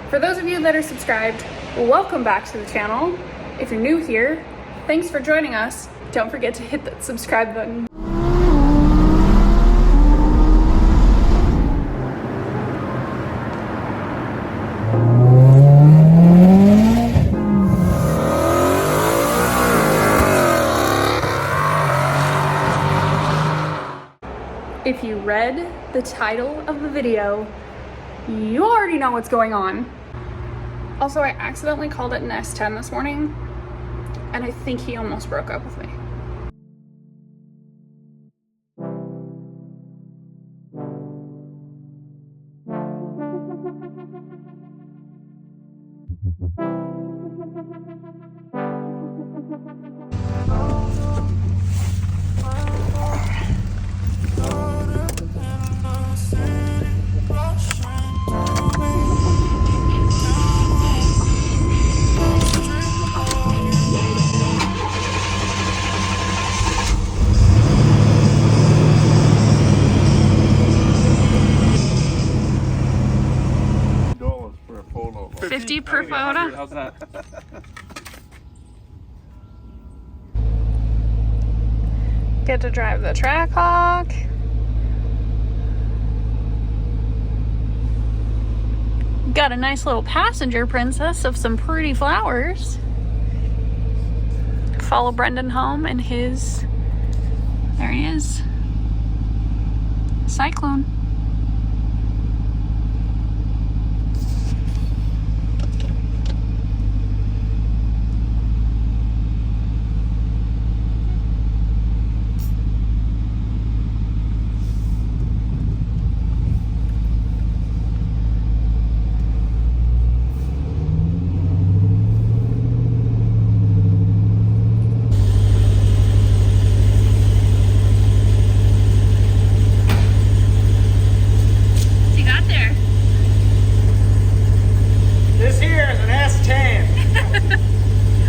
For those of you that are subscribed, welcome back to the channel. If you're new here, thanks for joining us. Don't forget to hit that subscribe button. If you read the title of the video, you already know what's going on. Also, I accidentally called it an S10 this morning, and I think he almost broke up with me. $50 per photo. How's that? Get to drive the Trackhawk. Got a nice little passenger princess of some pretty flowers. Follow Brendan home in his, there he is, Syclone.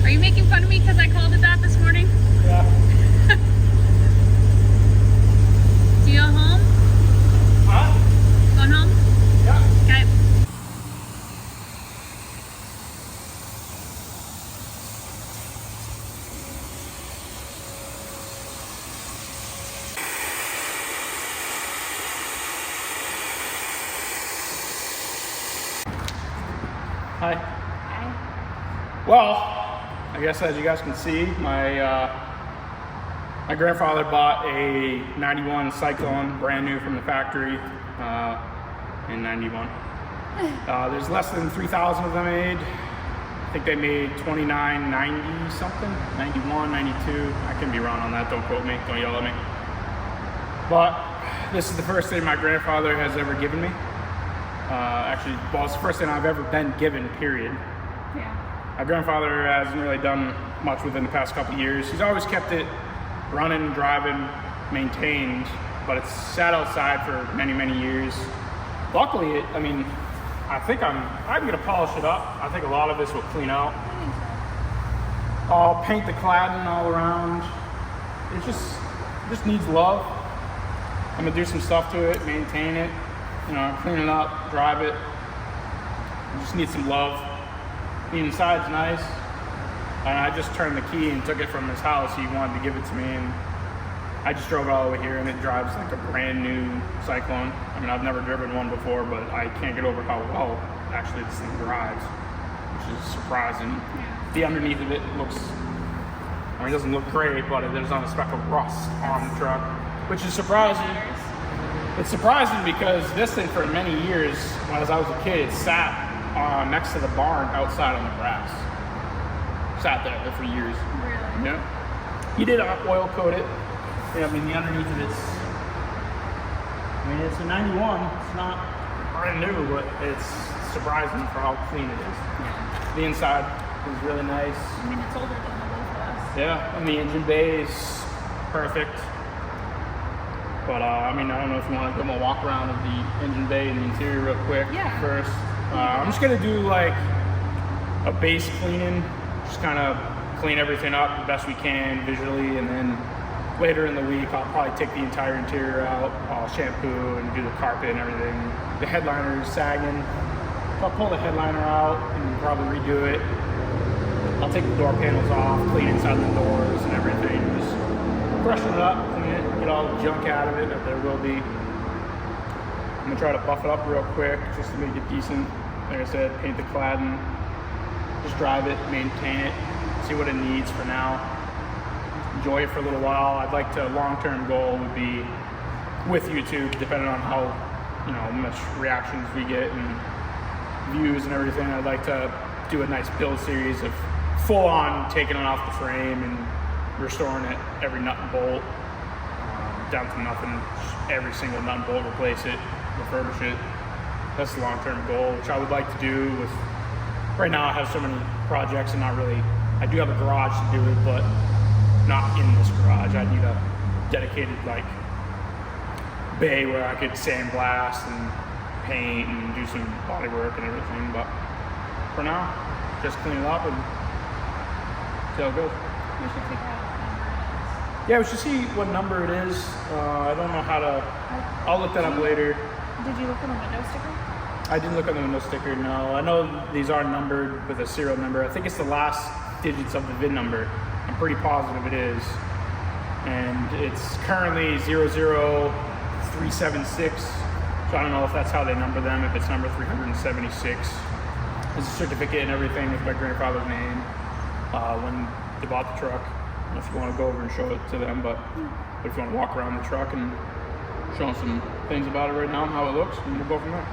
Are you making fun of me because I called it that this morning? Yeah. Do you go home? Huh? Going home? Yeah. Okay. Hi. Well, I guess as you guys can see, my grandfather bought a 91 Syclone, brand new from the factory in 91. There's less than 3,000 of them made. I think they made 2990 something, 91, 92. I can be wrong on that, don't quote me, don't yell at me. But this is the first thing my grandfather has ever given me. Actually, well, it's the first thing I've ever been given, period. Yeah. My grandfather hasn't really done much within the past couple of years. He's always kept it running, driving, maintained, but it's sat outside for many, many years. Luckily, I think I'm gonna polish it up. I think a lot of this will clean out. I'll paint the cladding all around. It just needs love. I'm gonna do some stuff to it, maintain it, clean it up, drive it. It just needs some love. The inside's nice. And I just turned the key and took it from his house. He wanted to give it to me, and I just drove it all the way here, and it drives like a brand new Syclone. I've never driven one before, but I can't get over how well actually this thing drives, which is surprising. Yeah. The underneath of it looks, it doesn't look great, but there's not a speck of rust on the truck, which is surprising. It's surprising because this thing for many years, when I was a kid, it sat next to the barn outside on the grass. Sat there for years. Really? Yeah. He did oil coat it. The underneath of it's a 91. It's not brand new, but it's surprising for how clean it is. Yeah. The inside is really nice. It's older than the both of us. Yeah, and the engine bay is perfect. But I don't know if you want to give them a walk around of the engine bay and the interior real quick first. I'm just gonna do like a base cleaning, just kind of clean everything up the best we can visually, and then later in the week I'll probably take the entire interior out, I'll shampoo and do the carpet and everything. The headliner is sagging, So I'll pull the headliner out and probably redo it. I'll take the door panels off, clean inside the doors and everything. Just freshen it up, clean it, get all the junk out of it that there will be. I'm gonna try to buff it up real quick just to make it decent. Like I said, paint the cladding, just drive it, maintain it, see what it needs for now. Enjoy it for a little while. I'd like to, long-term goal would be with YouTube, depending on how, you know, much reactions we get and views and everything. I'd like to do a nice build series of full-on taking it off the frame and restoring it, every nut and bolt, down to nothing, just every single nut and bolt, replace it, refurbish it. That's the long-term goal, which I would like to do with, right now I have so many projects and not really, I do have a garage to do it, but not in this garage. I need a dedicated like bay where I could sandblast and paint and do some body work and everything, but for now, just clean it up and see how it goes. We should figure out what number it is. Yeah, we should see what number it is. I don't know how to, I'll look that up later. Did you look on the window sticker? I didn't look on the window sticker, no. I know these are numbered with a serial number. I think it's the last digits of the VIN number. I'm pretty positive it is. And it's currently 00376. So I don't know if that's how they number them, if it's number 376. There's a certificate and everything with my grandfather's name when they bought the truck. I don't know if you want to go over and show it to them, but if you want to walk around the truck and show them some things about it right now and how it looks, and we'll go from there.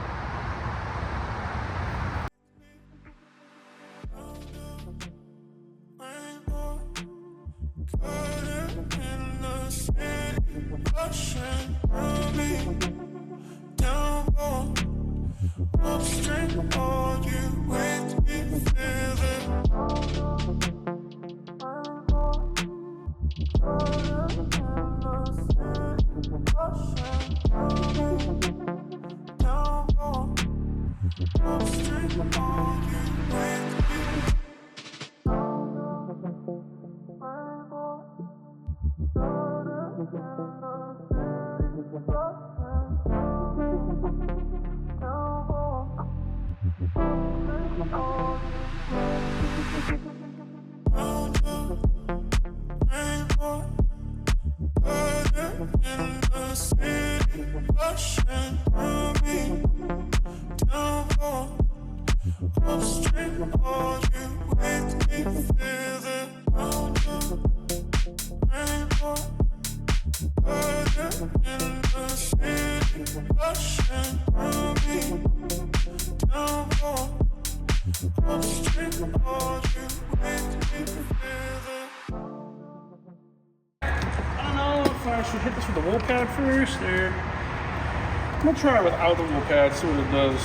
I should hit this with the wool pad first, or I'm gonna try it without the wool pad, see what it does.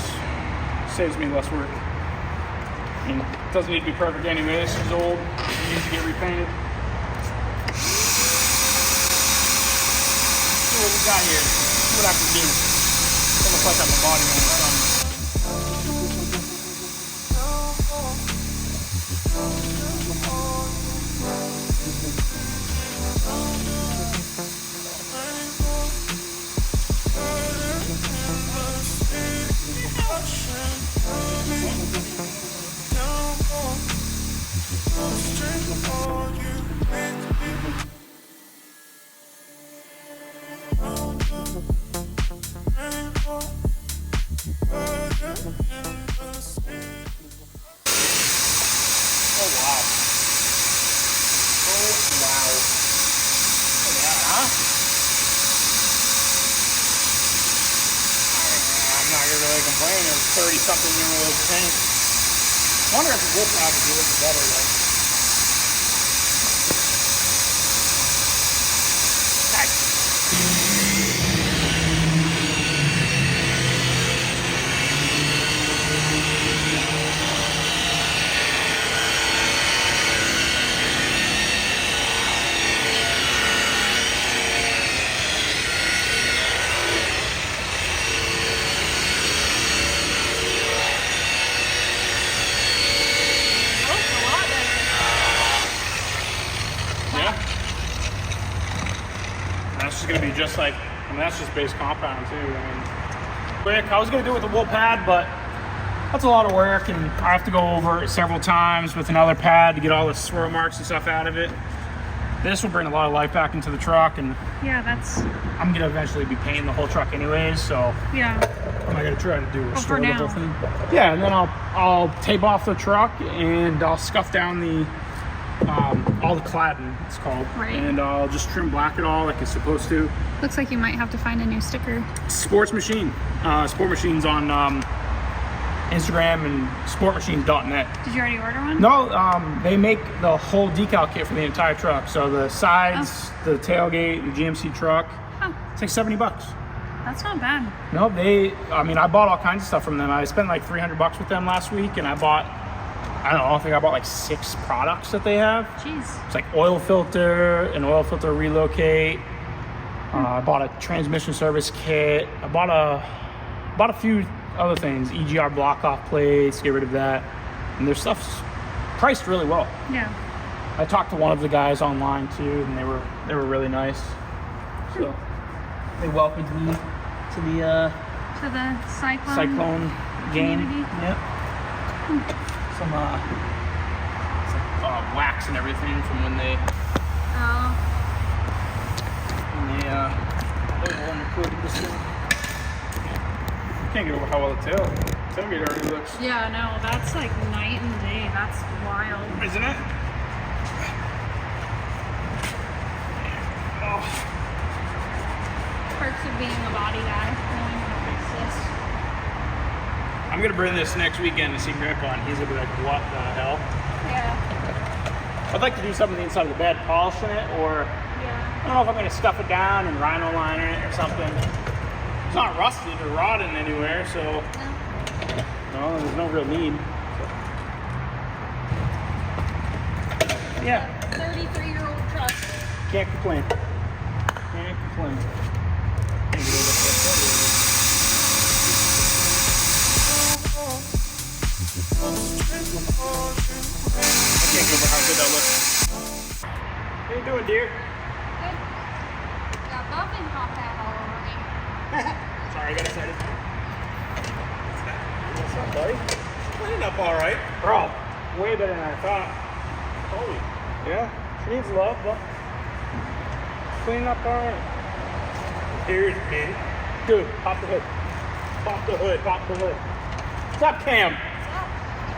Saves me less work. I mean, it doesn't need to be perfect anyway. This is old, it needs to get repainted. See what we got here. See what I can do. It looks like I'm a body man or something. Really complain. It was 30-something year old tank. I wonder if the wool pad would be a little better, though. That's going to be just like, I mean, that's just base compound too. I mean, quick, I was going to do it with the wool pad, but that's a lot of work, and I have to go over it several times with another pad to get all the swirl marks and stuff out of it. This will bring a lot of life back into the truck, and Yeah, that's, I'm gonna eventually be painting the whole truck anyways, so yeah. what am I gonna try to do? Restore for the now. whole thing? Yeah, and then I'll tape off the truck, and I'll scuff down the all the cladding, it's called, Right. and I'll just trim black it all like it's supposed to. Looks like you might have to find a new sticker. Sports Machine, Sport Machine's on Instagram and sportmachine.net. Did you already order one? No, they make the whole decal kit for the entire truck. So the sides, the tailgate, the GMC truck. Huh. It's like $70. That's not bad. No, I bought all kinds of stuff from them. I spent like $300 with them last week, and I bought, I don't know, I think I bought like 6 products that they have. Jeez. It's like oil filter, an oil filter relocate. I bought a transmission service kit. I bought a few other things, EGR block off plates, get rid of that. And their stuff's priced really well. Yeah. I talked to one of the guys online too, and they were really nice. So they welcomed me to the Syclone game. community. Yep. Some wax and everything from when they included this thing. Can't get over how well the tailgate already looks. Yeah, no, that's like night and day. That's wild. Isn't it? Oh. Perks of being a body guy. Knowing how to fix this. I'm gonna bring this next weekend to see Grandpa, and he's gonna be like, "What the hell?" Yeah. I'd like to do something on the inside of the bed, polishing it, or Yeah. I don't know if I'm gonna stuff it down and rhino liner it or something. It's not rusted or rotting anywhere, so no, there's no real need. Yeah, 33-year-old truck. can't complain. Can't complain. I can't get over how good that looks. How you doing, dear? Good. Got muffin popped out all over me. Sorry, I got excited. What's up, buddy? Cleaning up all right. Bro, way better than I thought. Holy. Yeah, she needs love, but cleaning up all right. Here's me. Dude, pop the hood. Pop the hood, pop the hood. What's up, Cam?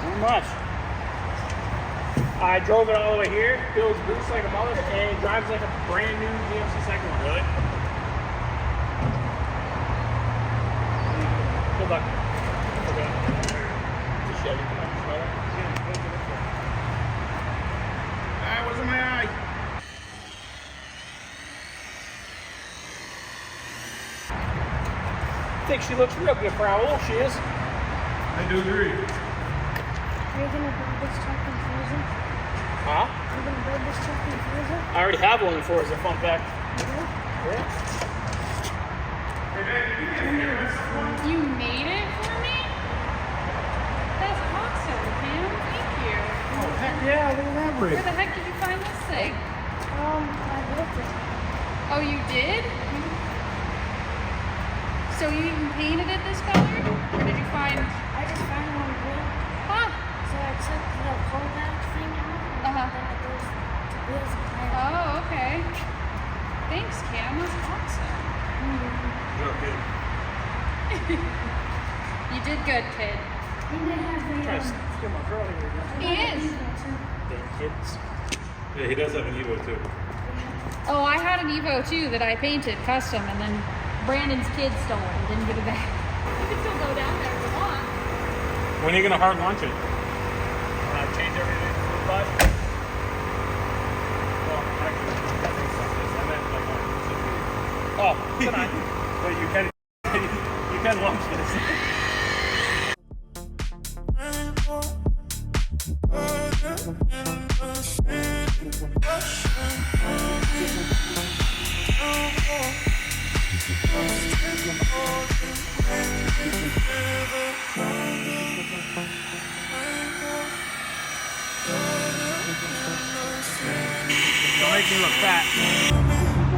Not much. I drove it all the way here. Feels boost like a mother, and drives like a brand new GMC Syclone. Really? Good luck. Okay. It's a Chevy. Ah, what's in my eye? I think she looks real good for how old she is. I do agree. Are you gonna build this truck in Forza? Huh? Are you gonna build this truck in Forza? I already have one in Forza, fun fact. Yeah. You made it for me? That's awesome, Pam. Thank you. Oh, heck yeah, look at that Where rig. the heck did you find this thing? I built it. Oh, you did? So you even painted it this color? Or did you find... I just found one blue, Huh. so I took the pullback thing out, and Uh-huh. then it goes to wheels and tires. Oh, okay. Thanks, Cam. That's awesome. You're good. You did good, kid. And they have the, Get my girl here. He is. Damn kids. Yeah, he does have an Evo too. Oh, I had an Evo too that I painted custom, and then Brandon's kid stole it and didn't give it back. You can still go down there if you want. When are you gonna hard launch it? Change everything to the bus. Well, actually, that makes sense. I meant like on. Oh, tonight. But you can launch this. Don't make me look fat.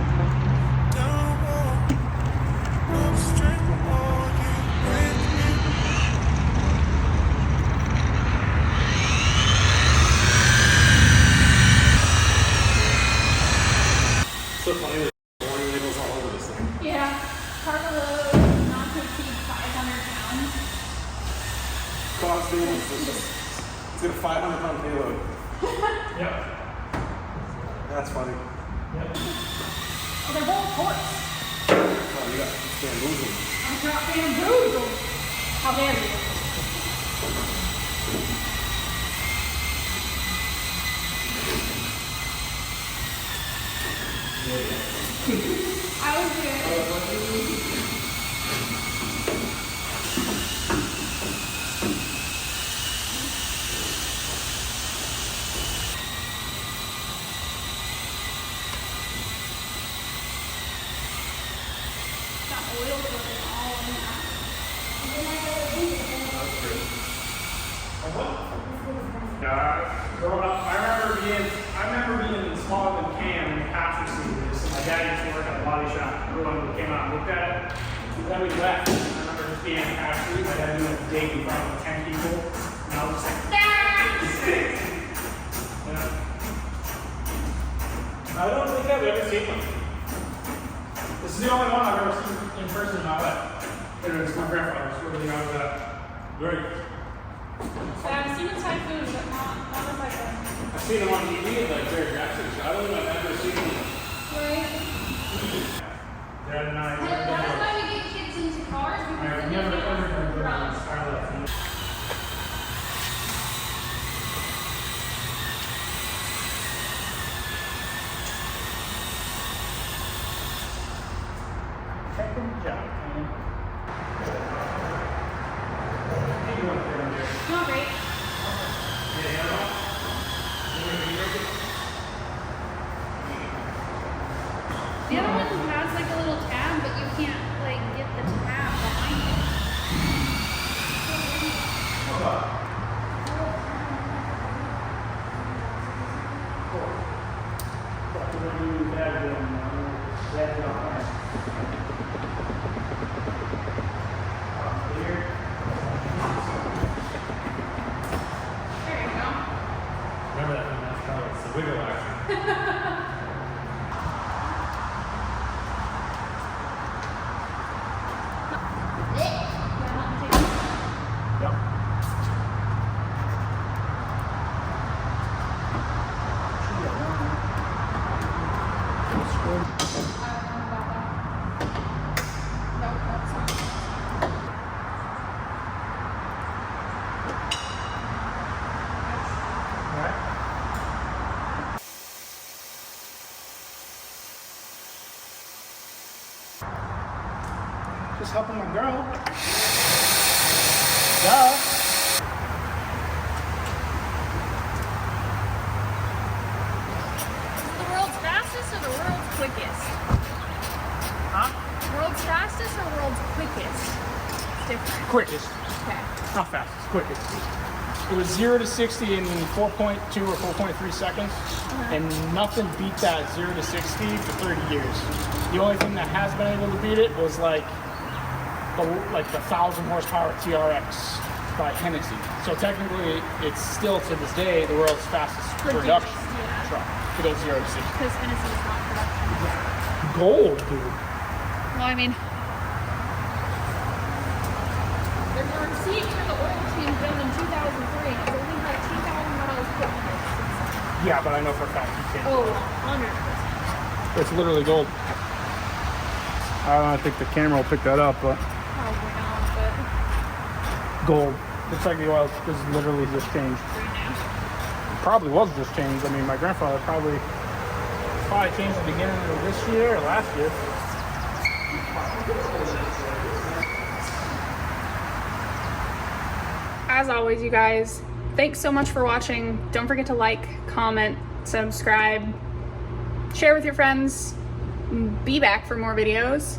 It's got a 500-pound payload. Yep. That's funny. Yep. Oh, they're both horse. Oh, you got bamboozled. I got bamboozled. How dare you? I was good. Got oil dripping all in that. Growing up, I remember being smaller than Cam in the passenger seat. So my dad used to work at a body shop. Everyone came out and looked at it. Then we left. I remember just being in the passenger seat. My dad doing a date in front of 10 people. And I was just like, yeah. I don't think I've ever seen one. This is the only one I've ever seen in person in my life. It was my grandfather's. Really, I was very. I've seen a typhoon, but not a cyclone. I've seen them on TV, like Jerry Jackson. I don't know if I've ever seen them. Right? Dad and I. That's why we get kids into cars because I've then never they ever can't done run. Scarlet. Second job, man. Hey, you want to get in there? Not great. The other one has like a little tab, but you can't like get the tab behind it. There you go. Remember that from that color? It's the wiggle action. Just helping my girl. Duh. The world's fastest or the world's quickest? Huh? World's fastest or world's quickest? It's different. Quickest. Okay. Not fastest, quickest. It was 0 to 60 in 4.2 or 4.3 seconds, and nothing beat that 0 to 60 for 30 years. The only thing that has been able to beat it was like the 1,000 horsepower TRX by Hennessy. So technically, it's still to this day the world's fastest production truck to go 0 to 60. Because Hennessy is not production. Gold, dude. Well, I mean, there's a receipt for the oil change done in 2003. It's only like 2,000 miles per Yeah, but I know for a fact you can't. Oh, 100%. It's literally gold. I don't think the camera will pick that up, but Probably not, but gold. Looks like the oil is literally just changed. pretty new. Probably was just changed. I mean, my grandfather probably changed the beginning of this year or last year. As always, you guys, thanks so much for watching. Don't forget to like, comment, subscribe, share with your friends. Be back for more videos.